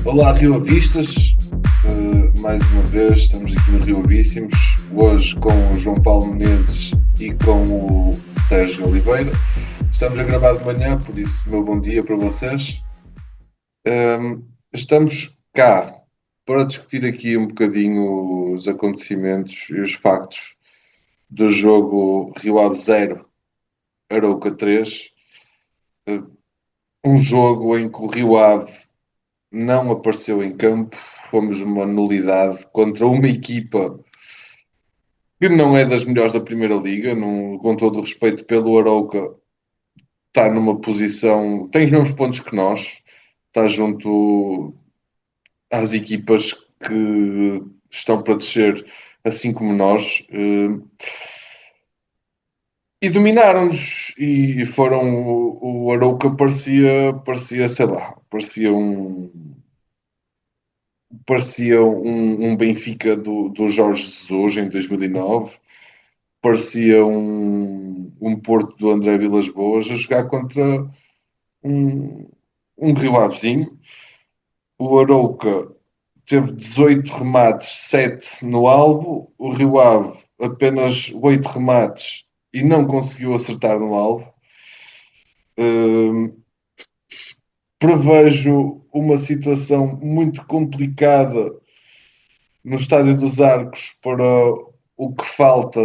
Olá, Rio Avistas. Mais uma vez estamos aqui no Rio Avíssimos, hoje com o João Paulo Menezes e com o Sérgio Oliveira. Estamos a gravar de manhã, por isso, meu bom dia para vocês. Estamos cá para discutir aqui um bocadinho os acontecimentos e os factos do jogo Rio Ave 0, Arouca 3. Um jogo em que o Rio Ave não apareceu em campo, fomos uma nulidade contra uma equipa que não é das melhores da Primeira Liga, com todo o respeito pelo Arouca, está numa posição, tem os mesmos pontos que nós, está junto às equipas que estão para descer, assim como nós, e dominaram-nos, e foram, o Arouca parecia, sei lá, parecia um Benfica do Jorge Jesus em 2009, parecia um Porto do André Vilas-Boas a jogar contra um, um Rio Avezinho. O Arouca teve 18 remates, 7 no alvo. O Rio Ave apenas 8 remates e não conseguiu acertar no alvo. Prevejo uma situação muito complicada no Estádio dos Arcos para o que falta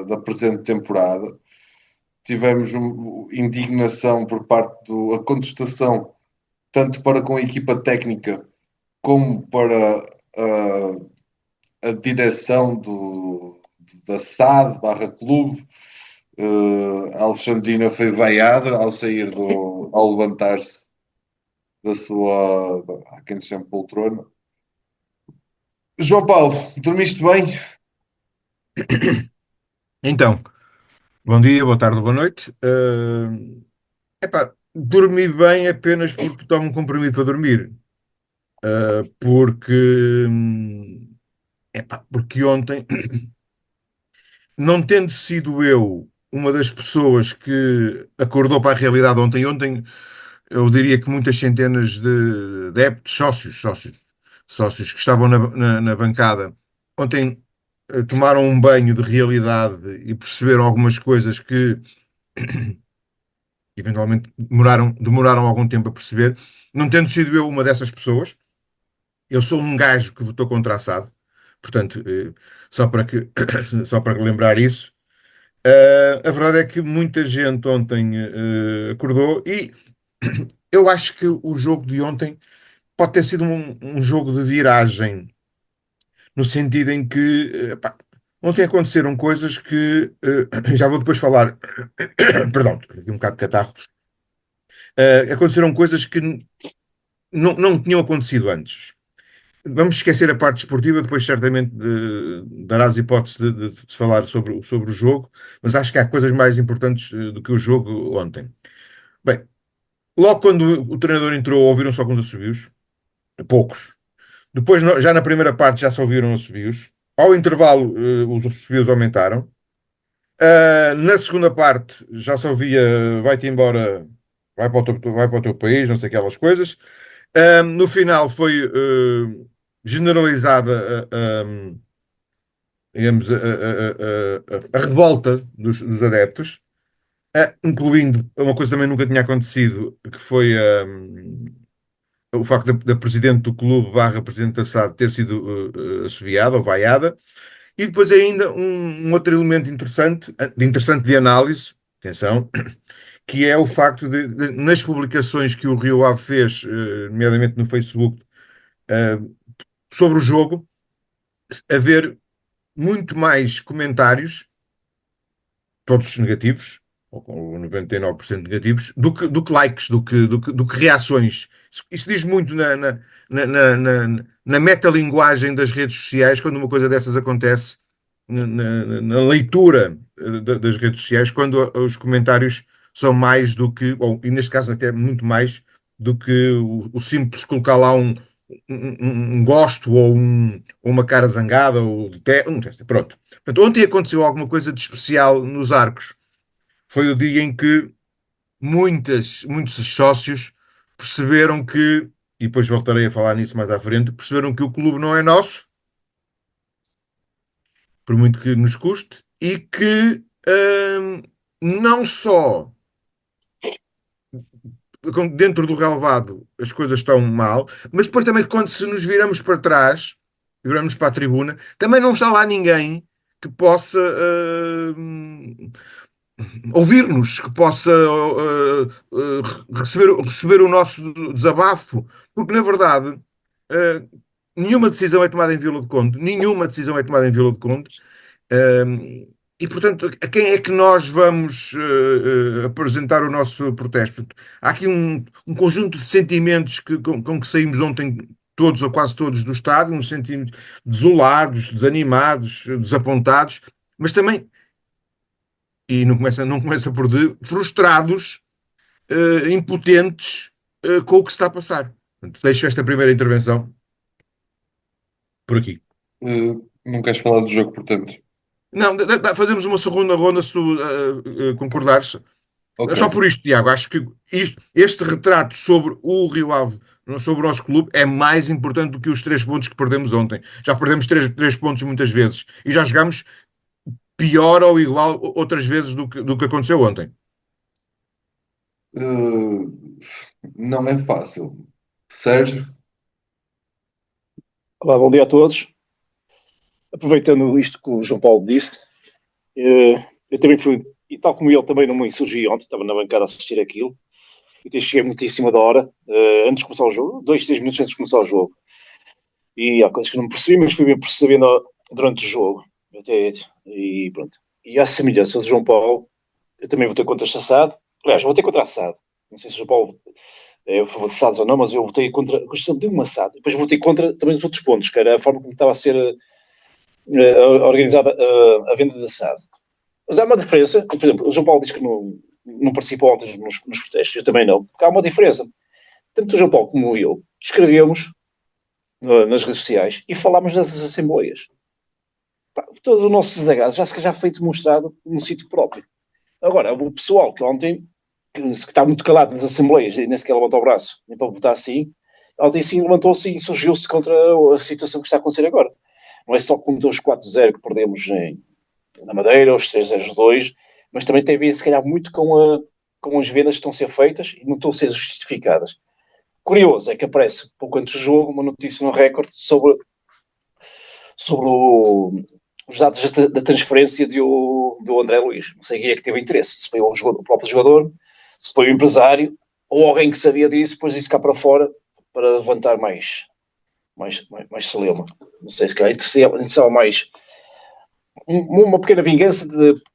da presente temporada. Tivemos indignação por parte a contestação, tanto para com a equipa técnica como para a direção da SAD barra clube. A Alexandrina foi vaiada ao levantar-se da sua, há quem lhe chame poltrona. João Paulo, dormiste bem? Então, bom dia, boa tarde, boa noite. Dormi bem apenas porque tomo um comprimido para dormir. Porque, porque ontem, não tendo sido eu uma das pessoas que acordou para a realidade ontem, eu diria que muitas centenas de adeptos, sócios que estavam na bancada, ontem tomaram um banho de realidade e perceberam algumas coisas que eventualmente demoraram algum tempo a perceber. Não tendo sido eu uma dessas pessoas, eu sou um gajo que votou contra a SAD, portanto, só para que, só para lembrar isso. A verdade é que muita gente ontem acordou e eu acho que o jogo de ontem pode ter sido um jogo de viragem, no sentido em que ontem aconteceram coisas que já vou depois falar, perdão, aqui um bocado de catarro. Aconteceram coisas que não tinham acontecido antes. Vamos esquecer a parte esportiva, depois certamente darás hipótese de falar sobre o jogo, mas acho que há coisas mais importantes do que o jogo ontem. Bem, logo quando o treinador entrou, ouviram-se alguns assobios, poucos. Depois, já na primeira parte, já se ouviram assobios. Ao intervalo, os assobios aumentaram. Na segunda parte, já se ouvia vai-te embora, vai para o teu país, não sei aquelas coisas. No final foi generalizada digamos, a revolta dos adeptos, incluindo uma coisa que também nunca tinha acontecido, que foi o facto da presidente do clube barra presidente da SAD ter sido assobiada ou vaiada. E depois ainda um outro elemento interessante de análise, atenção, que é o facto nas publicações que o Rio Ave fez, nomeadamente no Facebook, eh, sobre o jogo, haver muito mais comentários, todos negativos, ou com 99% negativos, do que likes, do que reações. Isso diz muito na metalinguagem das redes sociais, quando uma coisa dessas acontece, na leitura das redes sociais, quando os comentários são mais do que, ou, e neste caso até muito mais, do que o simples colocar lá um gosto ou uma cara zangada ou pronto. Portanto, ontem aconteceu alguma coisa de especial nos Arcos. Foi o dia em que muitos sócios perceberam que e depois voltarei a falar nisso mais à frente, perceberam que o clube não é nosso, por muito que nos custe, e que não só dentro do relevado as coisas estão mal, mas depois também quando se nos viramos para trás, viramos para a tribuna, também não está lá ninguém que possa ouvir-nos, que possa receber o nosso desabafo, porque na verdade nenhuma decisão é tomada em Vila do Conde, nenhuma decisão é tomada em Vila do Conde. E, portanto, a quem é que nós vamos apresentar o nosso protesto? Portanto, há aqui um conjunto de sentimentos com que saímos ontem, todos ou quase todos do estádio, uns sentimentos desolados, desanimados, desapontados, mas também, e não começa por de, frustrados, impotentes, com o que se está a passar. Portanto, deixo esta primeira intervenção por aqui. Não queres falar do jogo, portanto? Não, fazemos uma segunda ronda se tu concordares. É Ok. só por isto, Tiago. Acho que este retrato sobre o Rio Ave, sobre o nosso clube, é mais importante do que os 3 pontos que perdemos ontem. Já perdemos três pontos muitas vezes e já jogámos pior ou igual outras vezes do que aconteceu ontem. Uh, não é fácil. Sérgio? Olá, bom dia a todos. Aproveitando isto que o João Paulo disse, eu também fui, e tal como ele, também não me insurgi ontem, estava na bancada a assistir aquilo, e cheguei muito em cima da hora, antes de começar o jogo, 2, 3 minutos antes de começar o jogo. E há coisas que não percebi, mas fui bem percebendo durante o jogo. Até, e pronto. E à semelhança do João Paulo, eu também votei contra Sassado. Aliás, votei contra Assado. Não sei se o João Paulo é a favor de Assados ou não, mas eu votei contra a questão de um Assado. Depois votei contra também os outros pontos, que era a forma como estava a ser organizada a venda de assado. Mas há uma diferença. Por exemplo, o João Paulo diz que não participou ontem nos protestos, eu também não, porque há uma diferença. Tanto o João Paulo como eu escrevemos nas redes sociais e falámos nas assembleias. Todo o nosso desagado já foi demonstrado num sítio próprio. Agora, o pessoal que ontem, que está muito calado nas assembleias, nem sequer levantou o braço, nem para votar assim, ontem sim levantou-se e insurgiu-se contra a situação que está a acontecer agora. Não é só com os 4-0 que perdemos na Madeira, os 3-0-2, mas também tem a ver, se calhar, muito com as vendas que estão a ser feitas e não estão a ser justificadas. Curioso é que aparece, pouco antes do jogo, uma notícia no Record sobre os dados da transferência do André Luiz. Não sei quem é que teve interesse, se foi o próprio jogador, se foi o empresário, ou alguém que sabia disso, depois disse cá para fora, para levantar mais celeuma. Não sei se calhar interessava mais uma pequena vingança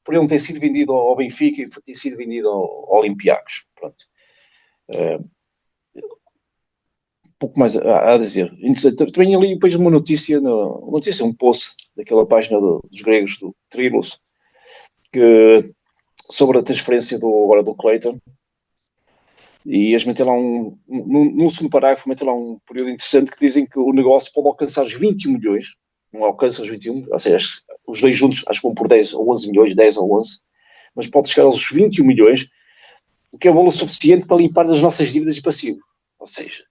por ele ter sido vendido ao Benfica e ter sido vendido ao Olympiacos. Pronto. Pouco mais a dizer. Também ali depois uma notícia, um post daquela página dos gregos, do Tribus, sobre a transferência agora do Clayton, e eles metem lá num segundo parágrafo, metem lá um período interessante que dizem que o negócio pode alcançar os 21 milhões, não alcança os 21, ou seja, os dois juntos acho que vão por 10 ou 11 milhões, 10 ou 11, mas pode chegar aos 21 milhões, o que é um valor suficiente para limpar as nossas dívidas e passivos. Ou seja,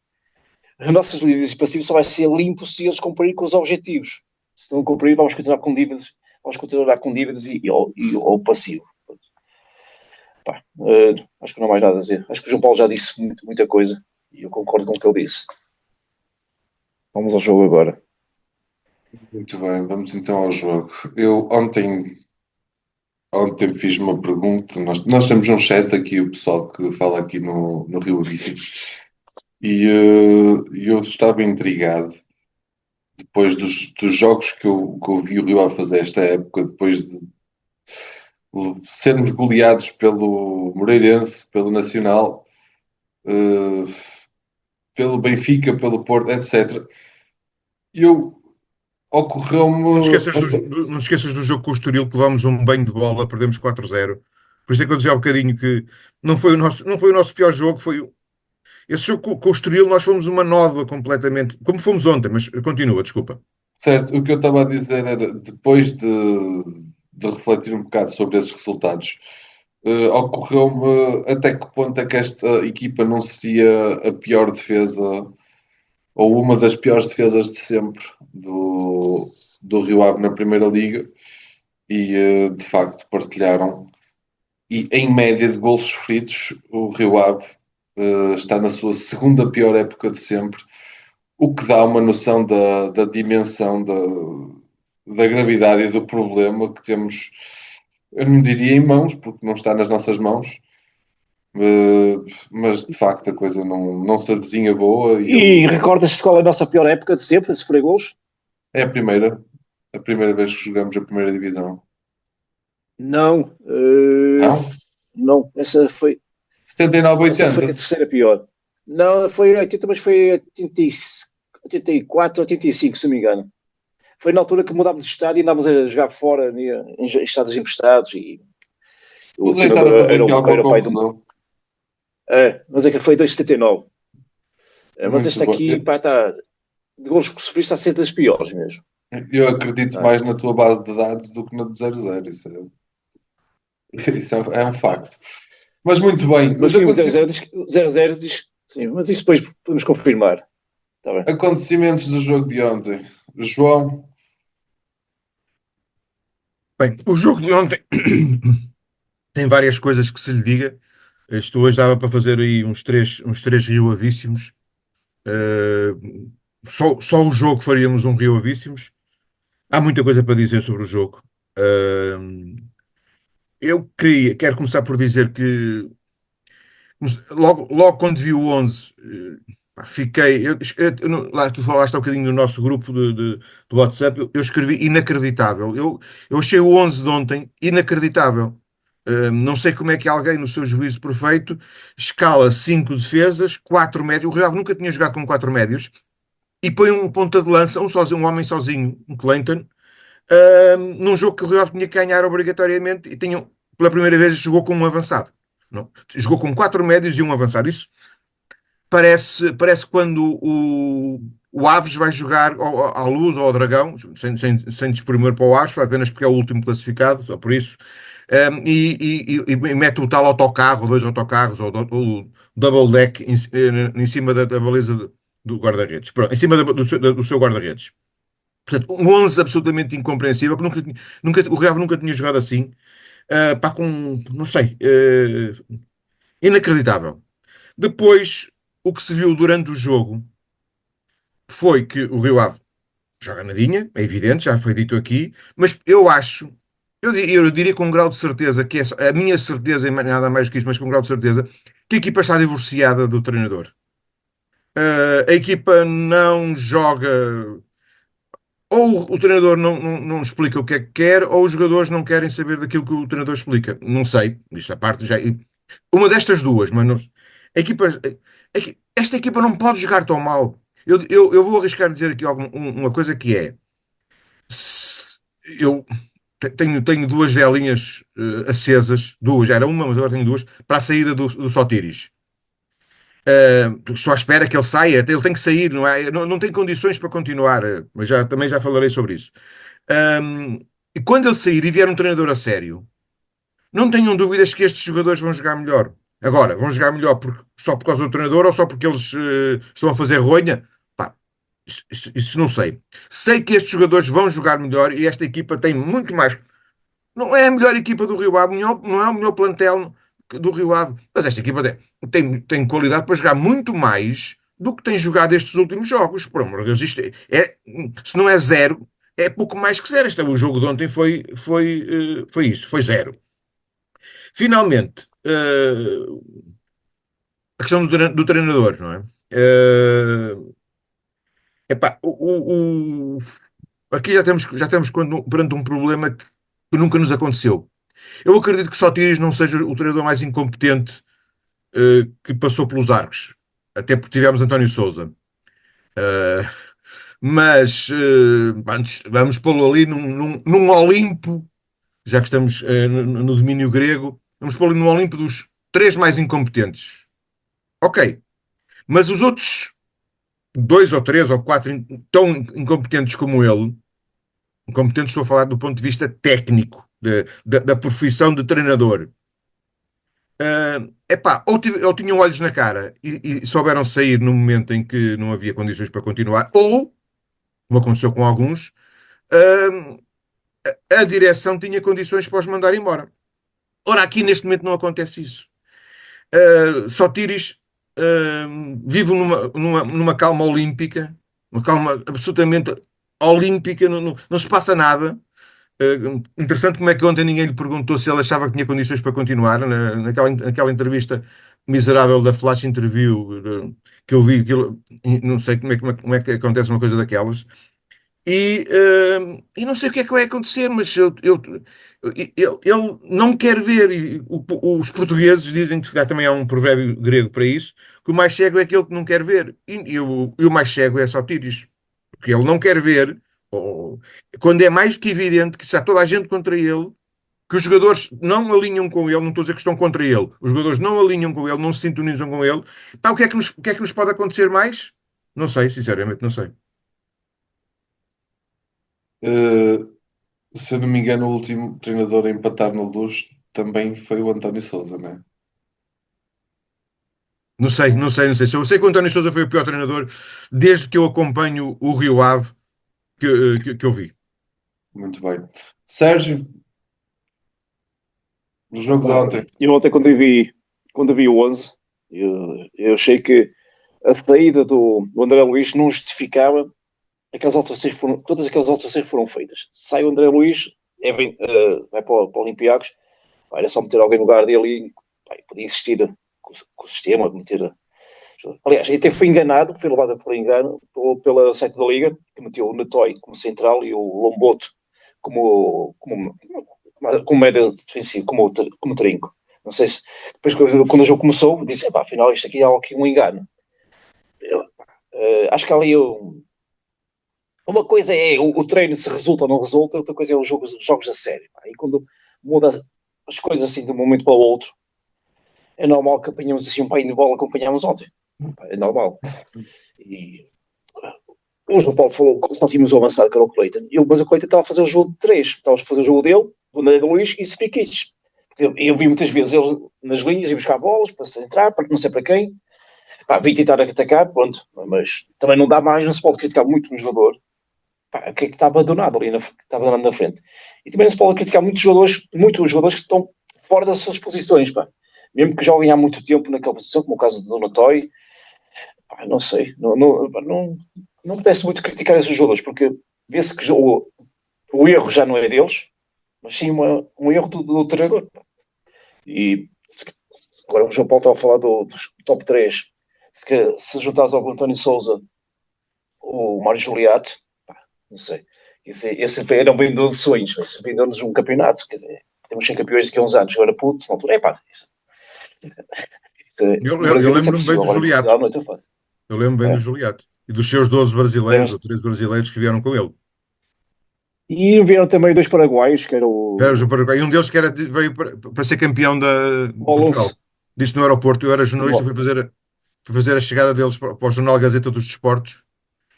as nossas dívidas e passivos só vai ser limpo se eles cumprirem com os objetivos. Se não cumprir, vamos continuar com dívidas e passivo. Pá, acho que não há mais nada a dizer. Acho que o João Paulo já disse muita coisa e eu concordo com o que ele disse. Vamos ao jogo agora. Muito bem, vamos então ao jogo. Eu ontem fiz uma pergunta. Nós temos um chat aqui, o pessoal que fala aqui no Rio Bici, e eu estava intrigado depois dos jogos que eu vi o Rio a fazer esta época, depois de sermos goleados pelo Moreirense, pelo Nacional, eh, pelo Benfica, pelo Porto, etc. Eu Não te ocorreu-me. esqueças não te esqueças do jogo com o Estoril, que levámos um banho de bola, perdemos 4-0. Por isso é que eu dizia há um bocadinho que não foi o nosso pior jogo, esse jogo com o Estoril, nós fomos uma nódoa completamente, como fomos ontem, mas continua, desculpa. Certo, o que eu estava a dizer era, depois de refletir um bocado sobre esses resultados, ocorreu-me até que ponto é que esta equipa não seria a pior defesa ou uma das piores defesas de sempre do Rio Ave na Primeira Liga e de facto partilharam. E em média de golos sofridos, o Rio Ave está na sua segunda pior época de sempre, o que dá uma noção da dimensão, da gravidade e do problema que temos, eu não diria em mãos, porque não está nas nossas mãos, mas de facto a coisa não se avizinha boa. E recordas-te qual é a nossa pior época de sempre, a sofrer golos? É a primeira vez que jogamos a primeira divisão. Não, Não? não, essa foi 79, a 80. terceira pior. Não, foi 80, mas foi 84, 85, se não me engano. Foi na altura que mudámos de estádio e andávamos a jogar fora, em estádios emprestados, e O o Zé estar a treinador fazer aqui alguma era o pai do. confusão. Mas é que foi 2,79. Mas Muito esta bom. aqui, pá, está. De golos por sofrer, está a ser das piores mesmo. Eu acredito Ah. mais na tua base de dados do que na do 00. Isso é um facto. Mas muito bem. Mas sim, o 0-0 diz. Sim, mas isso depois podemos confirmar. Está bem. Acontecimentos do jogo de ontem. João, Bem, o jogo de ontem tem várias coisas que se lhe diga. Isto hoje dava para fazer aí uns três Rio Avíssimos. Só o jogo faríamos um Rio Avíssimos. Há muita coisa para dizer sobre o jogo. Quero começar por dizer que logo quando vi o 11, pá, fiquei. Lá tu falaste há um bocadinho do nosso grupo do WhatsApp. Eu escrevi inacreditável. Eu achei o 11 de ontem inacreditável. Não sei como é que alguém, no seu juízo perfeito, escala 5 defesas, 4 médios. O Rio Ave nunca tinha jogado com 4 médios e põe um ponta de lança, um homem sozinho, um Clayton, num jogo que o Rio Ave tinha que ganhar obrigatoriamente e pela primeira vez jogou com um avançado. Não, jogou com 4 médios e um avançado. Isso parece quando o Aves vai jogar à Luz ou ao Dragão, sem desprimor para o Aves, apenas porque é o último classificado, só por isso, e mete o tal autocarro, 2 autocarros, ou o double deck em cima da baliza do guarda-redes, pronto, em cima do seu guarda-redes. Portanto, um 11 absolutamente incompreensível, que o Rio Ave nunca tinha jogado assim, pá, não sei, inacreditável. Depois, o que se viu durante o jogo foi que o Rio Ave joga nadinha, é evidente, já foi dito aqui, mas eu diria com um grau de certeza, que é a minha certeza, e nada mais que isso, mas com um grau de certeza, que a equipa está divorciada do treinador. A equipa não joga. Ou o treinador não explica o que é que quer, ou os jogadores não querem saber daquilo que o treinador explica. Não sei, isto a parte já. Uma destas duas, mas a equipa, esta equipa não pode jogar tão mal. Eu vou arriscar dizer aqui uma coisa que é. Eu tenho duas velinhas acesas, duas, era uma, mas agora tenho duas, para a saída do Sotiris. Estou à espera que ele saia, ele tem que sair, não é? Não tem condições para continuar, mas também já falarei sobre isso. E quando ele sair e vier um treinador a sério, não tenham dúvidas que estes jogadores vão jogar melhor. Agora, vão jogar melhor só por causa do treinador ou só porque eles estão a fazer ronha? Pá, isso não sei. Sei que estes jogadores vão jogar melhor e esta equipa tem muito mais. Não é a melhor equipa do Rio Ave, não é o melhor plantel do Rio Ave, mas esta equipa tem qualidade para jogar muito mais do que tem jogado estes últimos jogos. Por amor de Deus, se não é zero, é pouco mais que zero. O jogo de ontem foi isso, foi zero. Finalmente, a questão do treinador, não é? Epá, aqui já estamos perante um problema que nunca nos aconteceu. Eu acredito que Sotiris não seja o treinador mais incompetente que passou pelos arcos, até porque tivemos António Sousa. Mas vamos pô-lo ali num Olimpo, já que estamos no domínio grego, vamos pô-lo num Olimpo dos três mais incompetentes. Ok, mas os outros dois ou três ou quatro tão incompetentes como ele, incompetentes estou a falar do ponto de vista técnico, da profissão de treinador. Epá, ou tinham olhos na cara e souberam sair no momento em que não havia condições para continuar, ou, como aconteceu com alguns, ah, a direção tinha condições para os mandar embora. Ora, aqui neste momento não acontece isso. Sotiris vive numa calma olímpica, uma calma absolutamente olímpica, não se passa nada. Interessante como é que ontem ninguém lhe perguntou se ele achava que tinha condições para continuar, naquela entrevista miserável da Flash Interview, que eu vi, não sei como é que acontece uma coisa daquelas. E não sei o que é que vai acontecer, mas ele não quer ver. E os portugueses dizem que se calhar também há um provérbio grego para isso, que o mais cego é aquele que não quer ver. E o mais cego é Sótiris, porque ele não quer ver, ou- quando é mais que evidente que está toda a gente contra ele, que os jogadores não alinham com ele, não estou a dizer que estão contra ele, os jogadores não alinham com ele, não se sintonizam com ele. Pá, o que é que nos pode acontecer mais? Não sei, sinceramente, não sei. Eh, Se eu não me engano, o último treinador a empatar na Luz também foi o António Sousa, né? Não sei, não sei, não sei. Eu sei que o António Sousa foi o pior treinador desde que eu acompanho o Rio Ave que eu vi. Muito bem. Sérgio, o jogo de Pá, ontem. eu ontem, quando vi o 11, eu achei que a saída do André Luís não justificava aquelas alterações todas aquelas alterações foram feitas. Sai o André Luís, vai para o Olympiacos, pá, era só meter alguém no lugar dele e pá, podia insistir com o sistema, meter. Aliás, até foi enganado, foi levado por engano pela site da Liga, que meteu o Natoy como central e o Lomboto como média defensivo, como trinco. Não sei se depois quando o jogo começou, disse: afinal, isto aqui é aqui um engano. Acho que ali uma coisa é o treino se resulta ou não resulta, outra coisa é os jogos a sério. Pá. E quando muda as coisas assim de um momento para o outro, é normal que apanhamos assim um painho de bola que apanhámos ontem. Pá, é normal. E o João Paulo falou que nós tínhamos o avançado que era o Cleiton, mas o Cleiton estava a fazer o jogo de três, estava a fazer o jogo dele, do André Luís e Spiquites. Eu vi muitas vezes ele nas linhas e buscar bolas para se entrar, para não sei para quem. Pá, vi tentar atacar, pronto, mas também não dá mais, não se pode criticar muito um jogador. Pá, que está abandonado ali, que está abandonado na frente. E também não se pode criticar muitos jogadores que estão fora das suas posições, pá. Mesmo que joguem há muito tempo naquela posição, como o caso do Notói, não sei, não me parece muito criticar esses jogadores, porque vê-se que o erro já não é deles, mas sim um erro do treinador. E agora o João Paulo estava a falar dos top 3. Se juntares ao António Souza o Mário Juliato, não sei. Esse era um vendedor de sonhos, esse vendedor-nos um campeonato, quer dizer, temos 100 campeões daqui a uns anos, agora puto, na altura, Eu, no eu- eu Brasil isso é lembro-me bem possível, do agora em Juliato. Portugal não é tão fácil. Eu lembro bem do É. Juliato. E dos seus 12 brasileiros, ou Lembras? 13 brasileiros que vieram com ele. E vieram também dois paraguaios, que era Era o o Paraguai. E um deles que veio para ser campeão de Alonso, Portugal. Disse no aeroporto, eu era jornalista, o, fui fazer a chegada deles para o jornal Gazeta dos Desportos.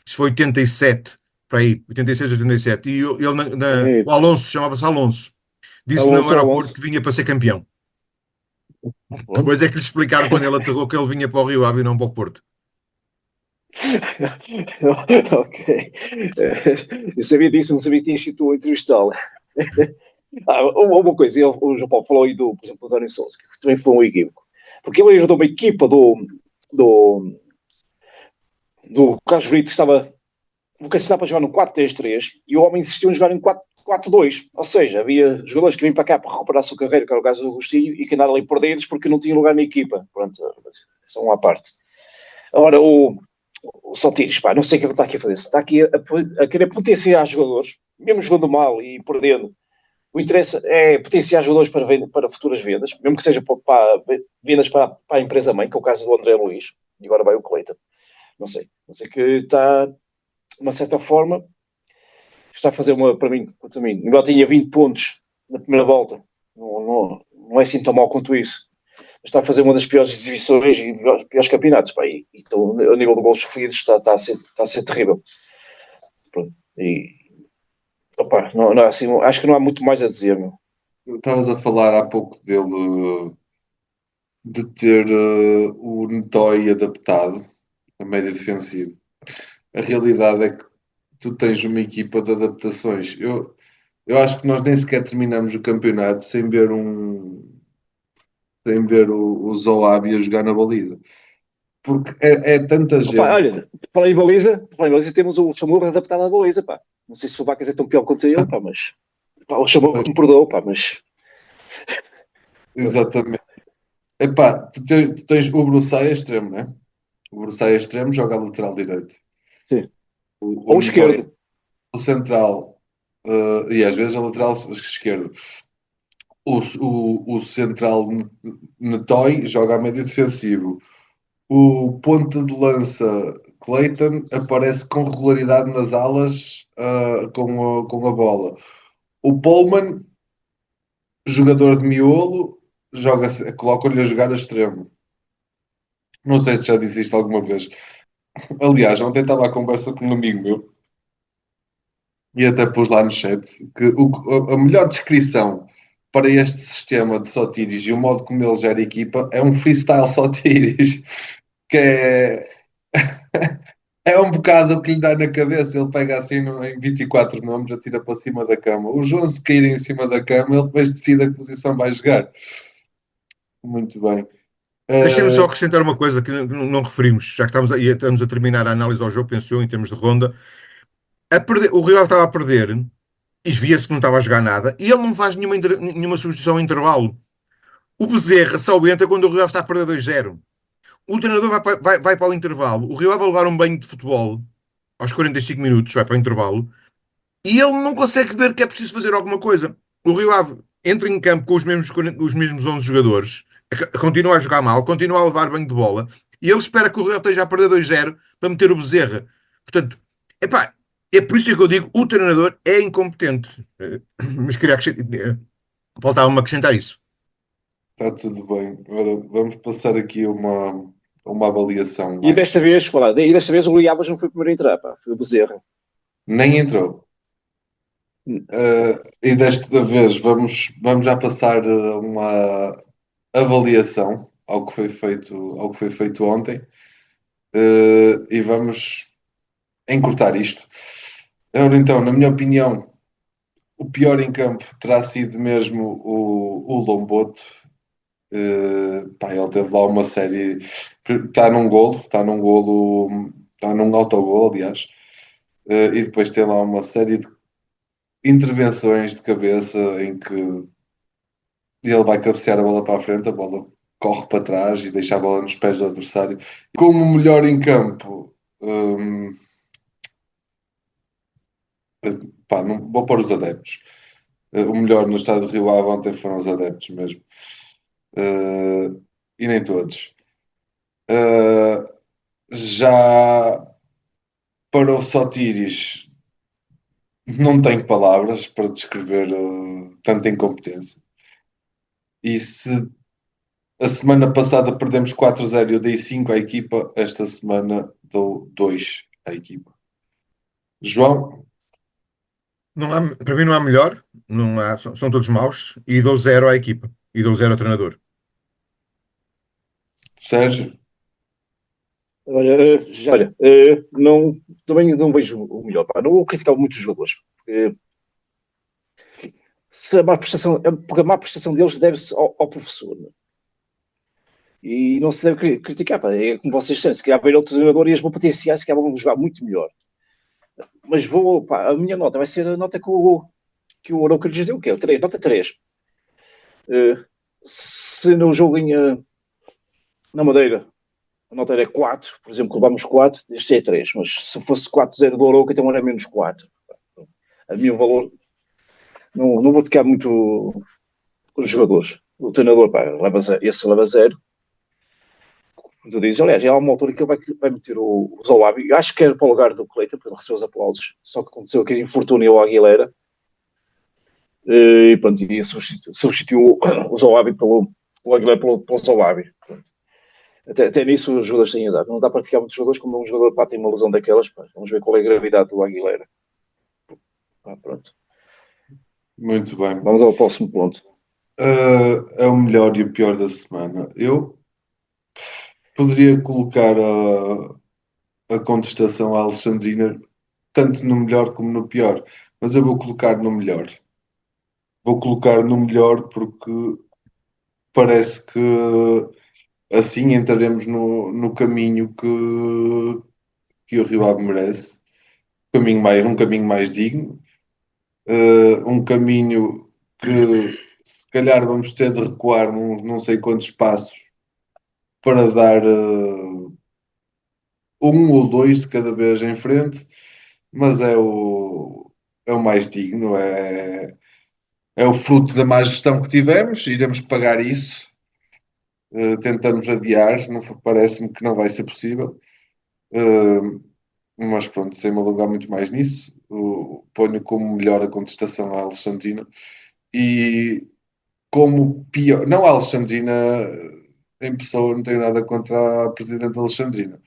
Isso foi 87, para aí, 86, 87. Ele, o Alonso, chamava-se Alonso, disse no aeroporto Alonso. que vinha para ser campeão. Depois é que lhe explicaram quando ele aterrou que ele vinha para o Rio Ave e não para o Porto. Ok. Eu sabia disso, não sabia que tinha sido entrevistá-lo. Uma coisa, o João Paulo falou aí por exemplo, do Dani Sousa, que também foi um equívoco. Porque ele ajudou uma equipa do, do Carlos Brito, que estava vocacionado para jogar no 4-3-3 e o homem insistiu em jogar em 4-4-2. Ou seja, havia jogadores que vinham para cá para recuperar a sua carreira, que era o caso do Agostinho, e que andaram ali perdidos porque não tinham lugar na equipa. Pronto, só uma parte. Agora, o Saltiris, pá, não sei o que ele está aqui a fazer. Se está aqui a querer potenciar jogadores, mesmo jogando mal e perdendo, o interesse é potenciar jogadores para futuras vendas, mesmo que seja para vendas para a empresa mãe, que é o caso do André Luiz, e agora vai o Cleiton. Não sei que está, de uma certa forma, está a fazer para mim, embora tenha 20 pontos na primeira volta, não é assim tão mal quanto isso. Está a fazer uma das piores exibições e piores campeonatos. Pá, então, o nível de gols sofridos está a ser terrível. Pronto. E, opa, não, assim, acho que não há muito mais a dizer. Meu. Estavas a falar há pouco dele de ter o Ntoy adaptado a médio defensivo. A realidade é que tu tens uma equipa de adaptações. Eu acho que nós nem sequer terminamos o campeonato sem ver o Zoabi a jogar na baliza. Porque é tanta Opa, gente. olha, para em baliza temos o Chamorro adaptado à baliza, pá. Não sei se o Vacas é tão pior quanto ele, pá, mas pá, o Chamorro que me perdoou, pá, mas Exatamente. Epá, tu tens o Bruçai a extremo, né? O Bruçai a extremo joga a lateral direito. sim. O Ou Ntoy, esquerdo. o central, e às vezes a lateral esquerdo. O central Ntoy joga a médio defensivo. O ponta de lança Clayton aparece com regularidade nas alas, com a bola. O Pullman, jogador de miolo, coloca-lhe a jogar a extremo. Não sei se já disse isto alguma vez. Aliás, ontem estava a conversa com um amigo meu e até pus lá no chat que a melhor descrição para este sistema de Sotiris e o modo como ele gera a equipa é um freestyle Sotiris, que é um bocado o que lhe dá na cabeça. Ele pega assim em 24 nomes, atira para cima da cama. Os 11 caírem em cima da cama, ele depois decide a que posição vai jogar. Muito bem. Deixem-me só Uh, acrescentar uma coisa que não referimos, já que estamos a terminar a análise ao jogo, pensou em termos de ronda. O Rio Ave estava a perder e via-se que não estava a jogar nada e ele não faz nenhuma substituição em intervalo. O Bezerra só entra quando o Rio Ave está a perder 2-0. O treinador vai para o intervalo, o Rio Ave vai levar um banho de futebol aos 45 minutos, vai para o intervalo, e ele não consegue ver que é preciso fazer alguma coisa. O Rio Ave entra em campo com os mesmos 11 jogadores, continua a jogar mal, continua a levar banho de bola, e ele espera que o Rio Ave esteja a perder 2-0 para meter o Bezerra. Portanto, epá, é por isso que eu digo, o treinador é incompetente. Mas queria faltava-me acrescentar isso. Está tudo bem. Agora vamos passar aqui uma avaliação E desta mais. vez, falar, e desta vez o Liabas não foi o primeiro a entrar, pá, foi o Bezerra. Nem entrou. E desta vez vamos já passar uma avaliação ao que foi feito ontem. E vamos encurtar isto. Ora, então, na minha opinião, o pior em campo terá sido mesmo o Lomboto. Pá, ele teve lá uma série. Está num autogol, aliás. E depois tem lá uma série de intervenções de cabeça em que ele vai cabecear a bola para a frente, a bola corre para trás e deixa a bola nos pés do adversário. Como o melhor em campo, pá, não, vou pôr os adeptos. O melhor no estado de Rio Ave ontem foram os adeptos mesmo. E nem todos. Uh, já para o Sotiris, não tenho palavras para descrever tanta incompetência. E se a semana passada perdemos 4-0 e eu dei 5 à equipa, esta semana dou 2 à equipa. João, Não há, para mim não há melhor, não há, são todos maus, e dou 0 à equipa, e dou 0 ao treinador. Sérgio, Olha, não, também não vejo o melhor, pá, não vou criticar muitos jogadores, porque, porque a má prestação deles deve-se ao professor, né? E não se deve criticar, pá, é como vocês disseram, se calhar ver outro treinador e eles vão potenciar, se calhar vão jogar muito melhor. Mas pá, a minha nota vai ser a nota que o Arouca lhes deu, que é 3, nota 3. Se no jogo na Madeira a nota era 4, por exemplo, que levámos 4, este é 3, mas se fosse 4-0 do Arouca, então era menos 4. A mim o valor, não vou tocar muito os jogadores. O treinador, pá, esse leva 0. Tu dizes, aliás, há uma altura que ele vai meter o Zoabi, acho que era para o lugar do Cleiton, porque ele recebeu os aplausos, só que aconteceu aquele infortúnio ao Aguilera, e pronto, e substituiu o Zoabi o Aguilera pelo Zoabi. Até nisso os jogadores têm exato. Não dá para praticar muitos jogadores, como um jogador pá, tem uma lesão daquelas, pá, vamos ver qual é a gravidade do Aguilera. Pronto. muito bem. Vamos ao próximo ponto. É o melhor e o pior da semana. Eu poderia colocar a contestação à Alexandrina tanto no melhor como no pior, mas eu vou colocar no melhor. Vou colocar no melhor porque parece que assim entraremos no caminho que o Rio Ave merece. Um caminho mais digno, um caminho que se calhar vamos ter de recuar não sei quantos passos para dar um ou dois de cada vez em frente, mas é o mais digno, é o fruto da má gestão que tivemos, iremos pagar isso. Tentamos adiar, parece-me que não vai ser possível. Mas pronto, sem me alongar muito mais nisso, ponho como melhor a contestação à Alexandrina e como pior, não a Alexandrina em pessoa, não tenho nada contra a Presidente Alexandrina.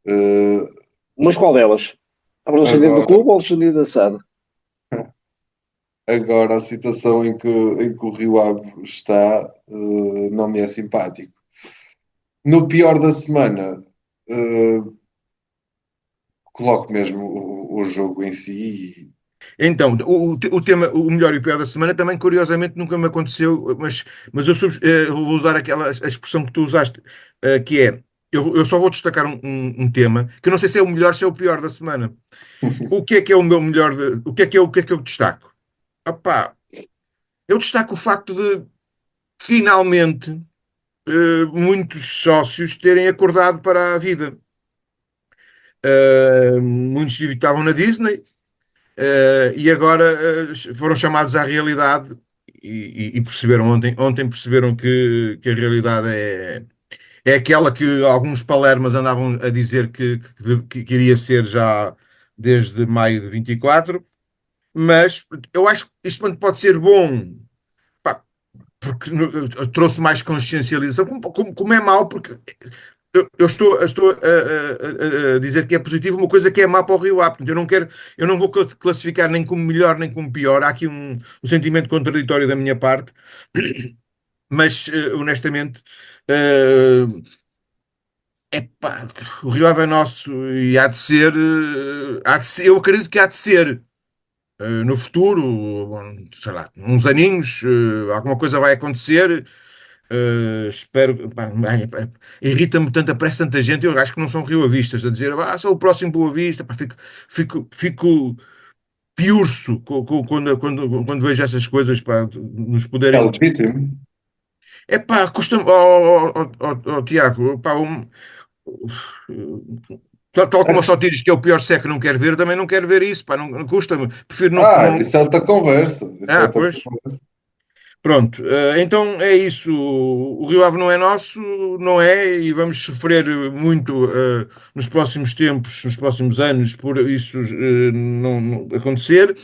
Uh, Mas qual delas? A Alexandrina do agora, clube ou a Alexandrina da SAD? agora a situação em que o Rio Ave está não me é simpático. No pior da semana, coloco mesmo o jogo em si. Então, o tema, o melhor e o pior da semana, também curiosamente nunca me aconteceu, mas eu vou usar aquela a expressão que tu usaste, que é, eu só vou destacar um tema, que eu não sei se é o melhor, se é o pior da semana. O que é o meu melhor, o que é que eu destaco? Opá, eu destaco o facto de finalmente muitos sócios terem acordado para a vida. Muitos estavam na Disney, e agora foram chamados à realidade e perceberam ontem perceberam que a realidade é aquela que alguns palermas andavam a dizer que iria ser já desde maio de 24, mas eu acho que isto pode ser bom, pá, porque trouxe mais consciencialização, como é mau, porque eu estou a dizer que é positivo uma coisa que é má para o Rio Ave. Portanto, eu não vou classificar nem como melhor nem como pior. Há aqui um sentimento contraditório da minha parte, mas honestamente, epá, o Rio Ave é nosso e há de ser, eu acredito que há de ser. No futuro, sei lá, uns aninhos, alguma coisa vai acontecer. Espero. Pá, irrita-me tanto, aparece tanta gente. Eu acho que não são rioavistas a dizer, sou o próximo Boa Vista. Pá, fico piurso quando vejo essas coisas, pá, nos É poderem. legítimo. É pá, custa-me, Tiago, pá, tal como só dizes que é o pior se é que não quero ver, eu também não quero ver isso, pá, não, custa-me. Prefiro Isso é outra conversa. Isso é outra Pois. conversa. Pronto, então é isso. O Rio Ave não é nosso, não é, e vamos sofrer muito nos próximos tempos, nos próximos anos, por isso não acontecer.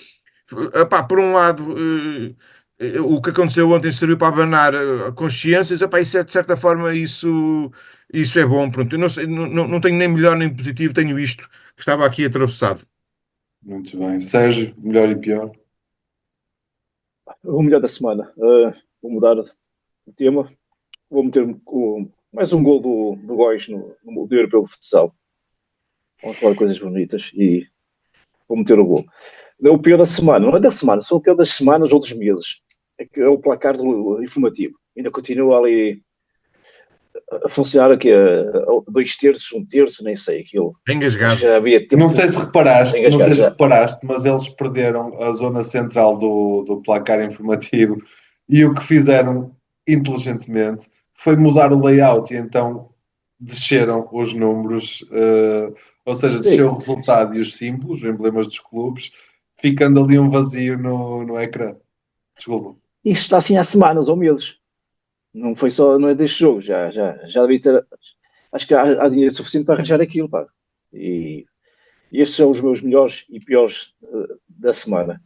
Por um lado, o que aconteceu ontem serviu para abanar consciências. Isso é, de certa forma, isso é bom. Pronto, eu não sei, não tenho nem melhor nem positivo, tenho isto que estava aqui atravessado. Muito bem. Sérgio, melhor e pior. O melhor da semana. Vou mudar de tema. Vou meter mais um gol do Góis do Europeu de Futsal. Vamos falar de coisas bonitas e vou meter o gol. O pior da semana, não é da semana, só o pior das semanas ou dos meses. É que é o placar informativo. Ainda continua ali a funcionar aqui a 2 terços, 1 terço, nem sei aquilo. Acho que Engasgado. já havia tempo Não sei se reparaste, não sei engasgado se já. reparaste, mas eles perderam a zona central do placar informativo e o que fizeram inteligentemente foi mudar o layout e então desceram os números, ou seja, desceu o Sim, resultado e os símbolos, os emblemas dos clubes, ficando ali um vazio no ecrã. Desculpa. isso está assim há semanas ou meses. Não foi só, não é deste jogo, já devia ter. Acho que há dinheiro suficiente para arranjar aquilo, pá. E estes são os meus melhores e piores da semana.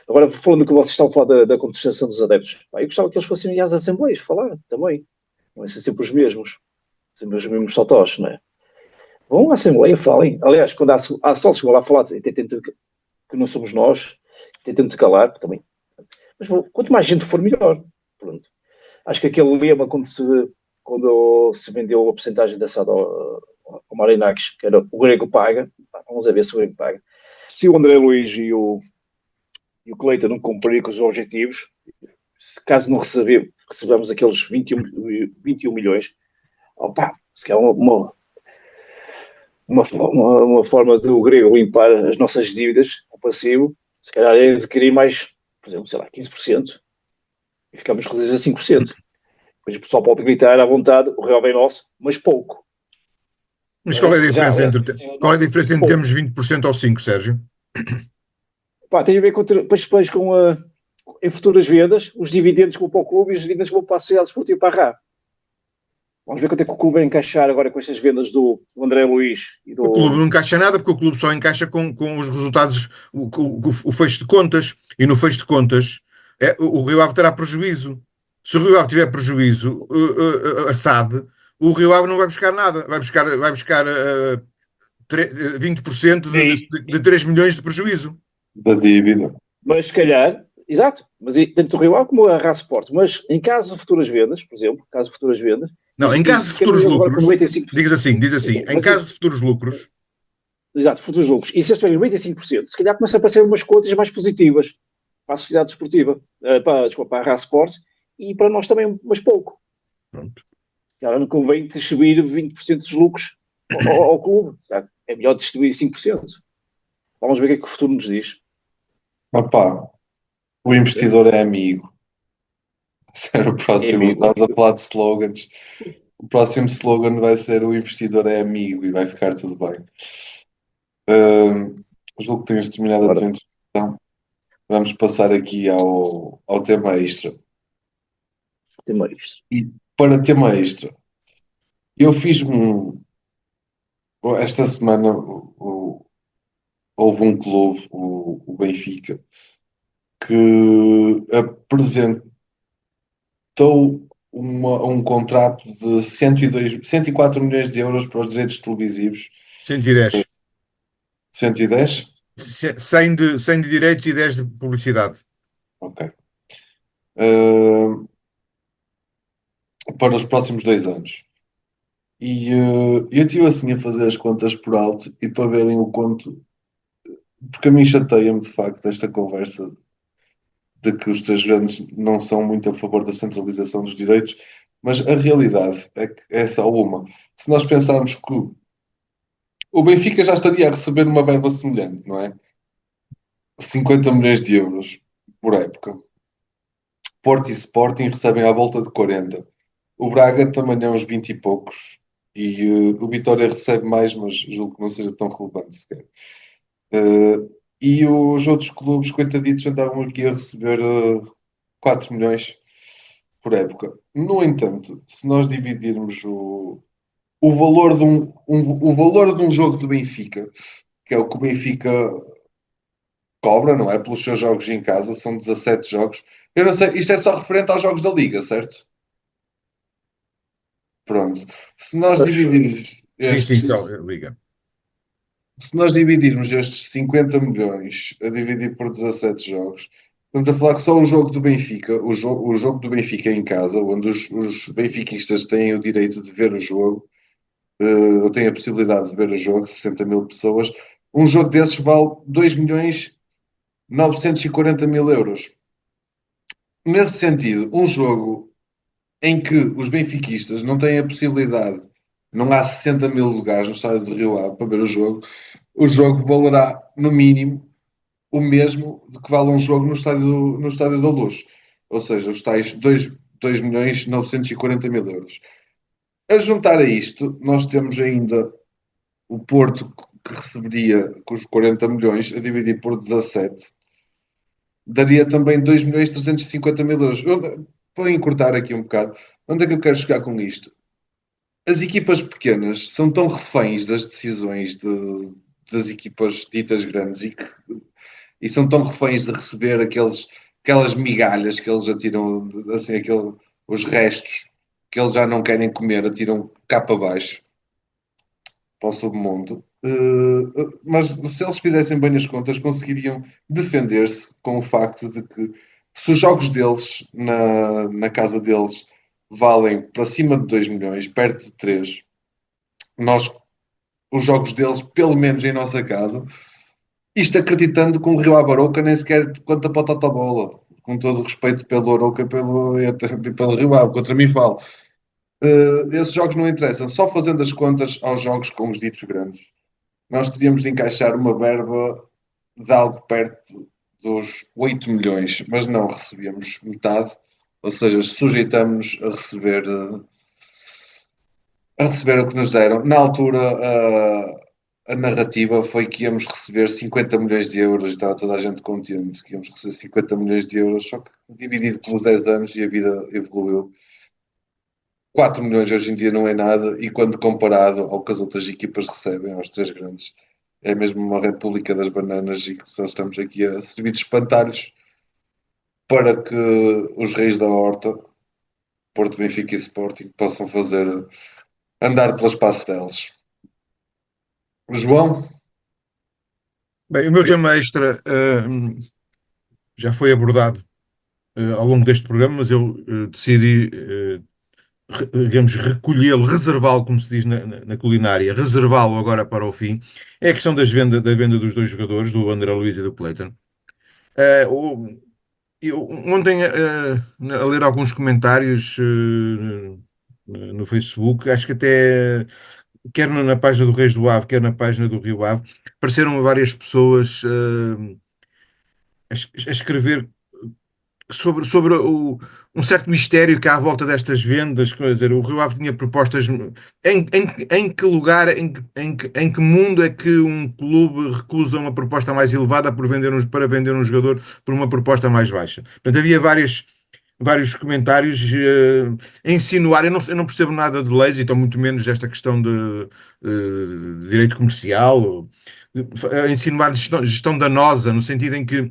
Agora, falando do que vocês estão a falar da contestação dos adeptos, pá, eu gostava que eles fossem ir às assembleias falar também. Não é ser sempre os mesmos, sempre os mesmos totós, não é? Vão à assembleia, falem. Aliás, quando há sócios que vão lá falar, tentam que não somos nós, tentam-te calar também. Mas quanto mais gente for, melhor. Pronto. Acho que aquele lema, quando se vendeu a porcentagem da SAD ao Marinakis, que era o grego paga, vamos a ver se o grego paga. Se o André Luiz e o Cleiton não cumprirem com os objetivos, caso não recebamos aqueles 21 milhões, opa, se calhar uma forma do grego limpar as nossas dívidas ao passivo, se calhar é adquirir mais, por exemplo, sei lá, 15% e ficamos reduzidos a 5%. Depois o pessoal pode gritar à vontade, o real é nosso, mas pouco. Mas qual é a diferença qual é a diferença entre pouco. termos 20% ou 5%, Sérgio? Pá, tem a ver depois com em futuras vendas, os dividendos que vão para o clube e os dividendos que vão para a sociedade desportiva para a RA. Vamos ver quanto é que o clube vai encaixar agora com estas vendas do André Luiz e do... O clube não encaixa nada, porque o clube só encaixa com os resultados, o fecho de contas, e no fecho de contas o Rio Ave terá prejuízo. Se o Rio Ave tiver prejuízo, a SAD, o Rio Ave não vai buscar nada, vai buscar 20% de 3 milhões de prejuízo. Da dívida. Mas se calhar, exato, mas tanto o Rio Ave como a RA Sport, mas em caso de futuras vendas, por exemplo, não, em caso de futuros lucros, diz assim, em caso de futuros lucros, exato, futuros lucros, e se eles tiverem 95%, se calhar começa a aparecer umas contas mais positivas para a sociedade desportiva, para a RA Sport, e para nós também, mas pouco. Pronto. Cara, não convém distribuir 20% dos lucros ao clube, sabe? É melhor distribuir 5%. Vamos ver o que é que o futuro nos diz. Opá, o investidor é amigo. Será o próximo. Estás a falar de slogans. O próximo slogan vai ser: o investidor é amigo, e vai ficar tudo bem. Julgo que tens terminado a tua introdução. Vamos passar aqui ao tema extra. Tema extra. E para tema extra, eu fiz esta semana houve um clube, o Benfica, que apresentou um contrato de 104 milhões de euros para os direitos televisivos. 110. 110? 100 de direitos e 10 de publicidade. Ok. Para os próximos 2 anos. E eu estive assim a fazer as contas por alto e para verem o quanto. Porque a mim chateia-me de facto esta conversa de que os três grandes não são muito a favor da centralização dos direitos, mas a realidade é que é só uma. Se nós pensarmos que o Benfica já estaria a receber uma verba semelhante, não é? 50 milhões de euros por época. Porto e Sporting recebem à volta de 40. O Braga também é uns 20 e poucos. E o Vitória recebe mais, mas julgo que não seja tão relevante sequer. E os outros clubes, coitaditos, andavam aqui a receber 4 milhões por época. No entanto, se nós dividirmos o valor o valor de um jogo do Benfica, que é o que o Benfica cobra, não é? Pelos seus jogos em casa, são 17 jogos. Eu não sei, isto é só referente aos jogos da Liga, certo? Pronto. Se nós dividirmos estes, Liga. se nós dividirmos estes 50 milhões a dividir por 17 jogos, estamos a falar que só o jogo do Benfica, o jogo do Benfica em casa, onde os benfiquistas têm o direito de ver o jogo, ou têm a possibilidade de ver o jogo, 60 mil pessoas, um jogo desses vale 2 milhões 940 mil euros. Nesse sentido, um jogo em que os benfiquistas não têm a possibilidade, não há 60 mil lugares no estádio do Rio Ave para ver o jogo valerá, no mínimo, o mesmo de que vale um jogo no estádio da Luz. Ou seja, os tais 2 milhões 940 mil euros. A juntar a isto, nós temos ainda o Porto, que receberia com os 40 milhões, a dividir por 17, daria também 2 milhões 350 mil euros. Vou encurtar aqui um bocado. Onde é que eu quero chegar com isto? As equipas pequenas são tão reféns das decisões das equipas ditas grandes e são tão reféns de receber aquelas migalhas que eles atiram, assim, os restos que eles já não querem comer, atiram cá para baixo, para o submundo. Mas se eles fizessem bem as contas, conseguiriam defender-se com o facto de que se os jogos deles, na casa deles, valem para cima de 2 milhões, perto de 3. Nós, os jogos deles, pelo menos em nossa casa, isto acreditando que o Rio Ave Arouca nem sequer conta para o Totobola. Com todo o respeito pelo Arouca e pelo Rio Ave, contra mim falo. Esses jogos não interessam. Só fazendo as contas aos jogos com os ditos grandes, nós teríamos de encaixar uma verba de algo perto dos 8 milhões, mas não recebemos metade, ou seja, sujeitamos a receber o que nos deram. Na altura, a narrativa foi que íamos receber 50 milhões de euros e estava toda a gente contente que íamos receber 50 milhões de euros, só que dividido pelos 10 anos e a vida evoluiu. 4 milhões hoje em dia não é nada e quando comparado ao que as outras equipas recebem, aos três grandes, é mesmo uma república das bananas e que só estamos aqui a servir de espantalhos para que os reis da horta, Porto, Benfica e Sporting, possam fazer andar pelas passarelas. João? Bem, o meu tema extra já foi abordado ao longo deste programa, mas eu decidi, digamos, recolhê-lo, reservá-lo, como se diz na culinária, reservá-lo agora para o fim. É a questão da venda dos dois jogadores, do André Luiz e do Cleiton. Eu ontem, a ler alguns comentários no Facebook, acho que até, quer na página do Reis do Ave, quer na página do Rio Ave, apareceram várias pessoas a escrever sobre um certo mistério que há à volta destas vendas. Quer dizer, o Rio Ave tinha propostas. Em que lugar, em que mundo é que um clube recusa uma proposta mais elevada para vender um jogador por uma proposta mais baixa? Portanto, havia vários comentários a insinuar. Eu não percebo nada de leis, então muito menos desta questão de direito comercial, a insinuar gestão danosa, no sentido em que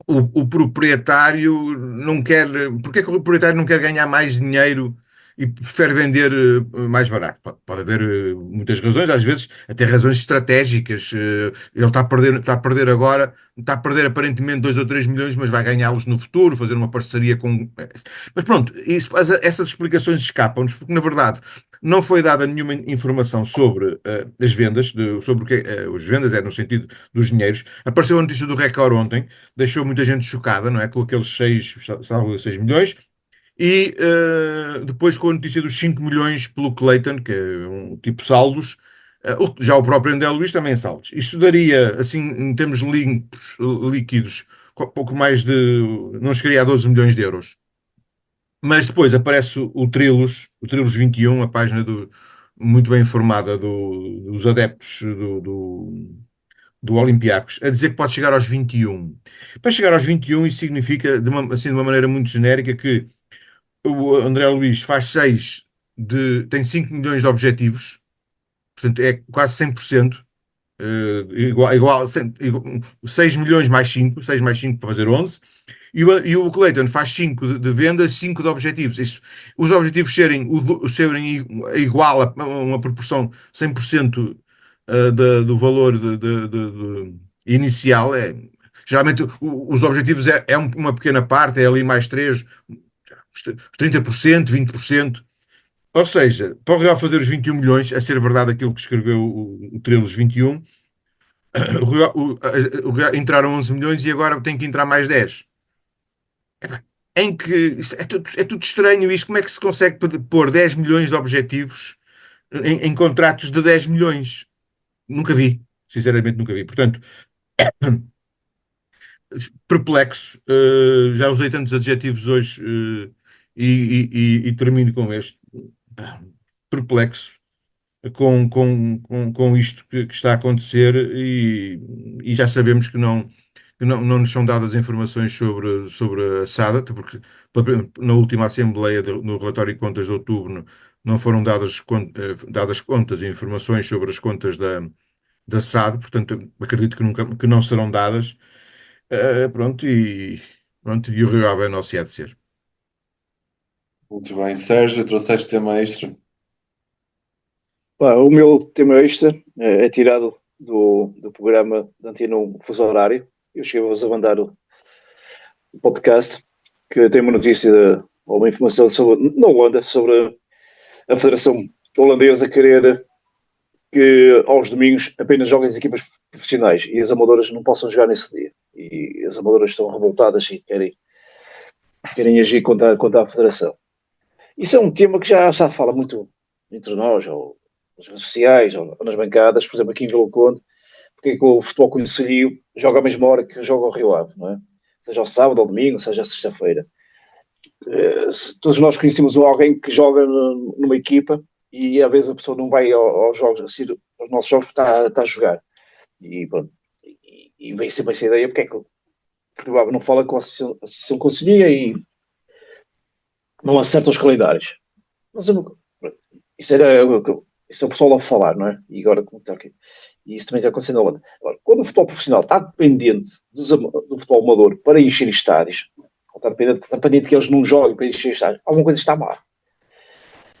o proprietário não quer. Porque é que o proprietário não quer ganhar mais dinheiro e prefere vender mais barato? Pode haver muitas razões, às vezes até razões estratégicas. Ele está a perder agora, está a perder aparentemente 2 ou 3 milhões, mas vai ganhá-los no futuro, fazer uma parceria com. Mas pronto, essas explicações escapam-nos, porque na verdade não foi dada nenhuma informação sobre as vendas, sobre o que as vendas é no sentido dos dinheiros. Apareceu a notícia do Record ontem, deixou muita gente chocada, não é? Com aqueles 6 milhões. E depois com a notícia dos 5 milhões pelo Clayton, que é um tipo saldos, já o próprio André Luiz também saldos. Isto daria, assim, em termos limpos, líquidos, pouco mais de. Não chegaria a 12 milhões de euros. Mas depois aparece o Trilos 21, a página muito bem informada dos adeptos do Olympiacos, a dizer que pode chegar aos 21. Para chegar aos 21, isso significa, assim, de uma maneira muito genérica, que o André Luiz faz tem 5 milhões de objetivos, portanto é quase 100%, igual 6 milhões mais 5, 6 mais 5 para fazer 11, e o Clayton faz 5 de venda, 5 de objetivos. Os objetivos serem igual a uma proporção 100% do valor inicial. Geralmente os objetivos é uma pequena parte, é ali mais 3, 30%, 20%. Ou seja, para o Real fazer os 21 milhões, a ser verdade aquilo que escreveu o Trelos 21, o Real entraram 11 milhões e agora tem que entrar mais 10. Em que é tudo estranho isto. Como é que se consegue pôr 10 milhões de objetivos em contratos de 10 milhões? Nunca vi, sinceramente nunca vi. Portanto, perplexo. Já usei tantos adjetivos hoje e termino com este. Perplexo com isto que está a acontecer e já sabemos que não nos são dadas informações sobre a SAD, porque na última Assembleia no relatório de contas de outubro não foram dadas contas e informações sobre as contas da SAD, portanto acredito que não serão dadas. Pronto, e o Rio Ave é nosso e há de ser. Muito bem. Sérgio, trouxeste tema extra. Pá, o meu tema extra é tirado do programa de Antino Fuso Horário. Eu cheguei-vos a mandar o podcast que tem uma notícia uma informação sobre, na Holanda sobre a Federação Holandesa querer que aos domingos apenas joguem as equipas profissionais e as amadoras não possam jogar nesse dia. E as amadoras estão revoltadas e querem agir contra a Federação. Isso é um tema que já fala muito entre nós, ou nas redes sociais, ou nas bancadas, por exemplo, aqui em Vila Conde, porque é que o futebol concelhio joga à mesma hora que joga o Rio Ave, não é? Seja ao sábado, ao domingo, seja à sexta-feira. Todos nós conhecemos alguém que joga numa equipa e às vezes a pessoa não vai aos jogos, assistir aos nossos jogos porque está a jogar. E, pronto, e vem sempre essa ideia, porque é que o Rio Ave não fala com a Associação Conselhia e não acerta os calendários. Mas isso é o pessoal a falar, não é? E agora como está aqui. E isso também está acontecendo agora. Quando o futebol profissional está dependente do futebol amador para encher estádios, está dependente que eles não joguem para encher estádios, alguma coisa está mal.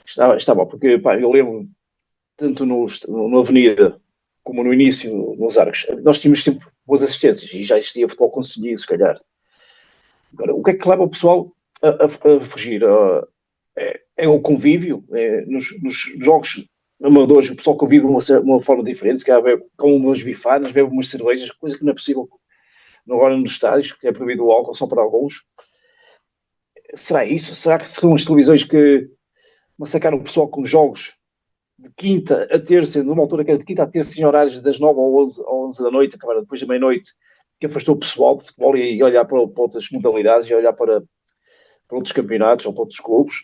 Está mal, porque pá, eu lembro, tanto na Avenida como no início, nos Arcos, nós tínhamos sempre boas assistências e já existia futebol conseguido, se calhar. Agora, o que é que leva o pessoal a fugir? É o convívio, nos jogos amadores, o pessoal convive de uma forma diferente, se calhar com umas bifanas, bebe umas cervejas, coisa que não é possível agora nos estádios, que é proibido o álcool só para alguns. Será isso? Será que serão as televisões que massacraram o pessoal com jogos de quinta a terça, numa altura que era de quinta a terça, em horários das 9 ou 11 da noite, acabaram depois da meia-noite, que afastou o pessoal de futebol e olhar para outras modalidades e olhar para outros campeonatos ou para outros clubes?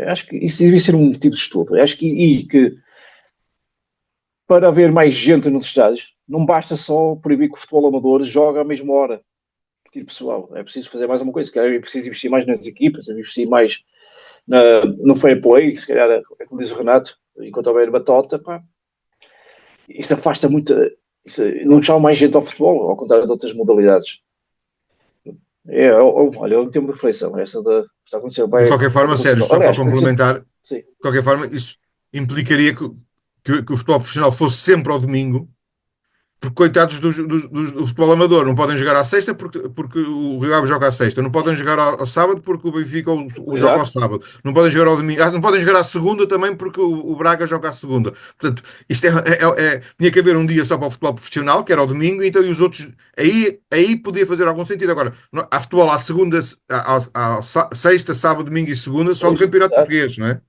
Acho que isso devia ser um motivo de estudo. Acho que para haver mais gente nos estádios, não basta só proibir que o futebol amador jogue à mesma hora. Tipo pessoal, é preciso fazer mais uma coisa. Se calhar é preciso investir mais nas equipas, investir mais no fair play, se calhar, é como diz o Renato, enquanto houver batota, pá, isso afasta muito, isso não chama mais gente ao futebol, ao contrário de outras modalidades. Olha, é um tempo de reflexão, essa está a acontecer, De vai qualquer forma, acontecer. Sérgio, só para Aliás, vai acontecer, complementar, de sim, qualquer forma, isso implicaria que o futebol profissional fosse sempre ao domingo, porque coitados do futebol amador, não podem jogar à sexta porque o Rio Ave joga à sexta, não podem jogar ao sábado porque o Benfica o joga ao exato, sábado, não podem jogar ao domingo, não podem jogar à segunda também porque o Braga joga à segunda. Portanto, isto tinha que haver um dia só para o futebol profissional, que era ao domingo, então e os outros, aí podia fazer algum sentido. Agora, há futebol à segunda, sexta, sábado, domingo e segunda, só do Campeonato exato, Português, não é?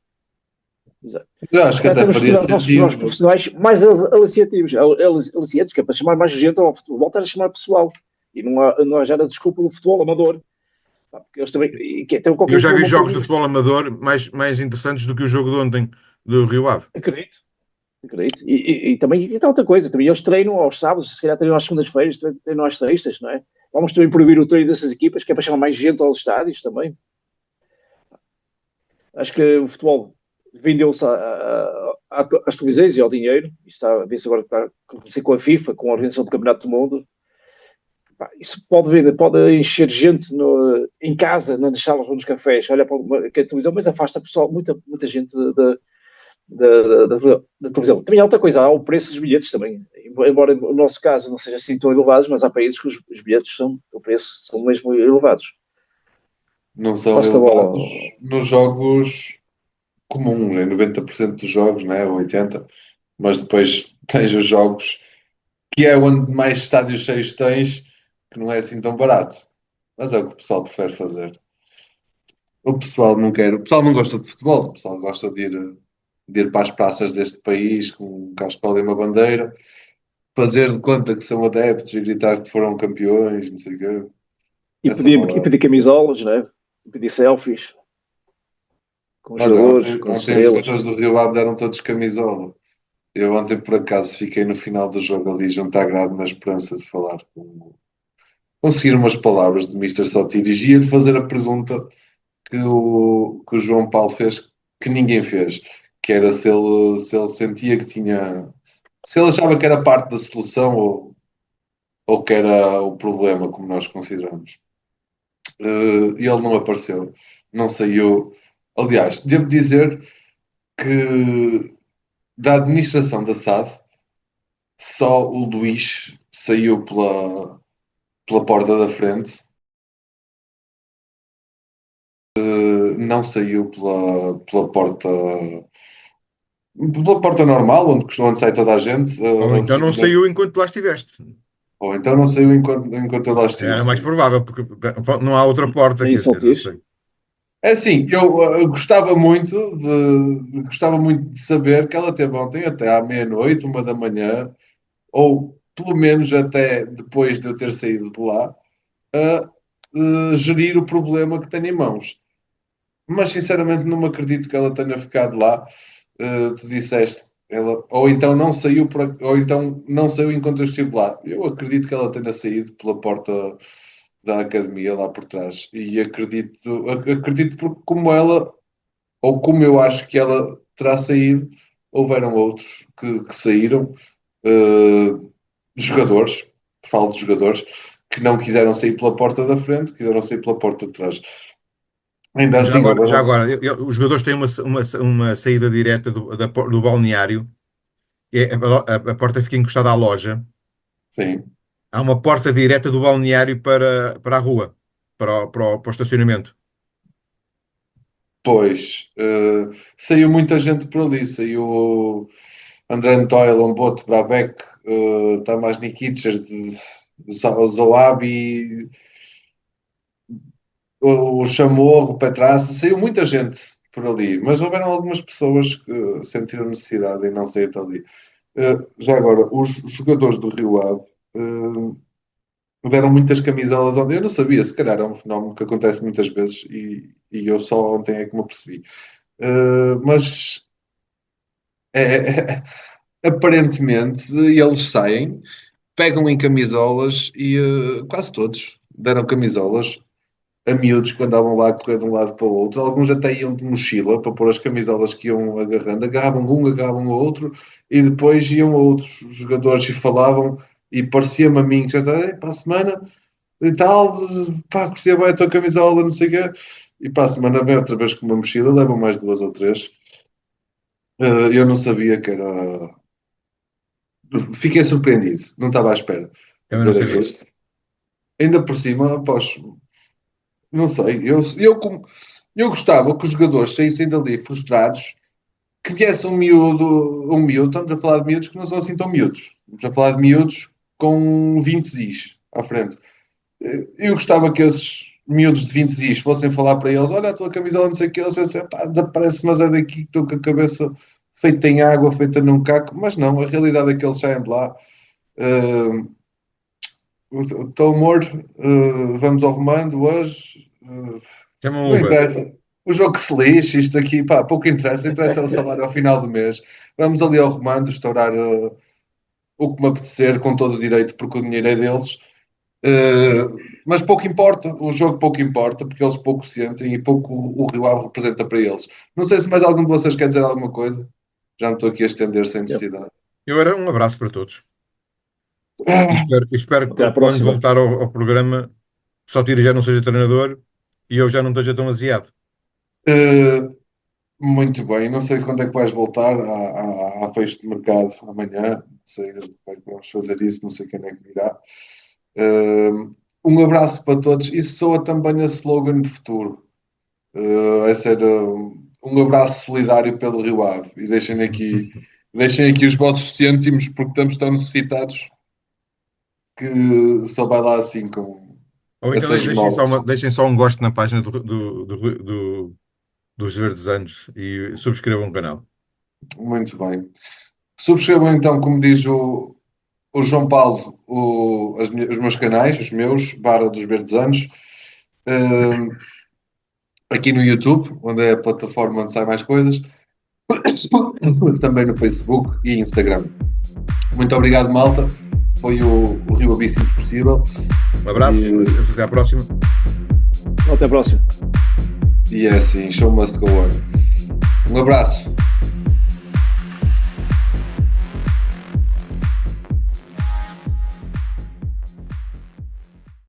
exato. Eu acho Se que calhar até temos que faria tornar os nossos sentido. profissionais mais aliciativos, que é para chamar mais gente ao futebol, voltar a chamar pessoal. E não há já a desculpa do futebol amador. Porque eles também, e que tem Eu qualquer já clube vi não jogos proíbe de isto. futebol amador mais interessantes do que o jogo de ontem do Rio Ave. Acredito, acredito. E também e tem outra coisa, também eles treinam aos sábados, se calhar treinam às segundas-feiras, treinam às sextas, não é? Vamos também proibir o treino dessas equipas, que é para chamar mais gente aos estádios também. Acho que o futebol vendeu-se às televisões e ao dinheiro. Isto está a ver-se agora que está a acontecer com a FIFA, com a Organização do Campeonato do Mundo. Isso pode encher gente em casa, nas salas ou nos cafés, olha para a televisão, mas afasta pessoal, muita gente da televisão. Também há outra coisa, há o preço dos bilhetes também. Embora no nosso caso não seja assim tão elevados, mas há países que os bilhetes o preço são mesmo elevados. Não são Basta bola. elevados nos jogos comuns, em 90% dos jogos, né? 80%, mas depois tens os jogos que é onde mais estádios cheios tens, que não é assim tão barato. Mas é o que o pessoal prefere fazer. O pessoal não quer, o pessoal não gosta de futebol, o pessoal gosta de ir para as praças deste país com um cascola e uma bandeira, fazer de conta que são adeptos e gritar que foram campeões, não sei o quê. E Essa pedir, não e é. pedir camisolas, né? E pedir selfies com os Olha, jogadores, com as ontem os estrelas. jogadores do Rio Ave deram todos camisola. Eu ontem, por acaso, fiquei no final do jogo ali junto à grade na esperança de falar conseguir umas palavras de Mister Sotiri e ia-lhe fazer a pergunta que o João Paulo fez, que ninguém fez, que era se ele sentia que tinha, se ele achava que era parte da solução ou que era o problema, como nós consideramos. E ele não apareceu, não saiu. Aliás, devo dizer que da administração da SAD, só o Luís saiu pela porta da frente não saiu pela porta normal, onde sai toda a gente, Ou então não saiu enquanto lá estiveste. ou então não saiu enquanto eu lá estive. Era mais provável, porque não há outra porta, Nem quer são dizer, não tiros. sei. É assim, eu gostava muito de saber que ela teve ontem até à meia-noite, 1 da manhã, ou pelo menos até depois de eu ter saído de lá, a gerir o problema que tenho em mãos. Mas sinceramente não me acredito que ela tenha ficado lá. Tu disseste, ela, ou então não saiu enquanto eu estive lá. Eu acredito que ela tenha saído pela porta da academia lá por trás. E acredito porque como ela, ou como eu acho que ela terá saído, houveram outros que saíram, jogadores, falo de jogadores, que não quiseram sair pela porta da frente, quiseram sair pela porta de trás. Ainda Já assim, agora, já houveram. agora os jogadores têm uma saída direta do balneário. A porta fica encostada à loja. Sim. Há uma porta direta do balneário para a rua, para o estacionamento. Pois, saiu muita gente por ali. Saiu o André Toilen, Boto, Brabec, Tamás Nikic, Zoabi, o Chamorro, o Petraço. Saiu muita gente por ali, mas houveram algumas pessoas que sentiram necessidade em não sair dali. Já agora, os jogadores do Rio Ave deram muitas camisolas ontem. Eu não sabia, se calhar é um fenómeno que acontece muitas vezes e eu só ontem é que me apercebi. Mas aparentemente eles saem, pegam em camisolas e quase todos deram camisolas a miúdos que andavam lá a correr de um lado para o outro. Alguns até iam de mochila para pôr as camisolas que iam agarrando, agarravam um, agarravam o outro e depois iam a outros jogadores e falavam. E parecia-me a mim que já está para a semana e tal, pá, curtia bem a tua camisola, não sei o quê. E para a semana vem outra vez com uma mochila, levam mais duas ou três. Eu não sabia que era. Fiquei surpreendido, não estava à espera de Eu não ver sabia. aquilo. Ainda por cima, após, não sei, eu gostava que os jogadores saíssem dali frustrados, que viesse um miúdo, estamos a falar de miúdos que não são assim tão miúdos, estamos a falar de miúdos com 20 Zis à frente. Eu gostava que esses miúdos de 20 Zis fossem falar para eles: olha a tua camisola, não sei o que, eles assim, pá, desaparece, mas é daqui que estou com a cabeça feita em água, feita num caco, mas não, a realidade é que eles saem de lá. Uh, Estou morto, vamos ao remando hoje. Chama um Não Uber. interessa. O jogo que se lixe, isto aqui, pá, pouco interessa. Interessa é o salário ao final do mês. Vamos ali ao remando, estourar o que me apetecer, com todo o direito, porque o dinheiro é deles. Mas pouco importa, o jogo pouco importa, porque eles pouco sentem e pouco o Rio Ave representa para eles. Não sei se mais algum de vocês quer dizer alguma coisa. Já me estou aqui a estender sem Yep. necessidade. Eu era um abraço para todos. E Ah, espero Até à que quando próxima. voltar ao programa, só Tiro já não seja treinador e eu já não esteja tão aziado. uh, Muito bem, não sei quando é que vais voltar à fecho de mercado amanhã, não sei como é que vamos fazer isso, não sei quem é que virá. Um abraço para todos. Isso soa também a slogan de futuro. Vai ser um abraço solidário pelo Rio Ave. E deixem aqui os vossos cêntimos, porque estamos tão necessitados que só vai lá assim com Ou então essas esmolas. deixem só um gosto na página dos Verdes Anos e subscrevam o canal. Muito bem. Subscrevam então, como diz o João Paulo, os meus canais, os meus, Barra dos Verdes Anos, aqui no YouTube, onde é a plataforma onde sai mais coisas, também no Facebook e Instagram. Muito obrigado, malta. Foi o Rio Abissimos Possível. Um abraço, até à próxima. Até a próxima. E é assim, show must go on. Um abraço.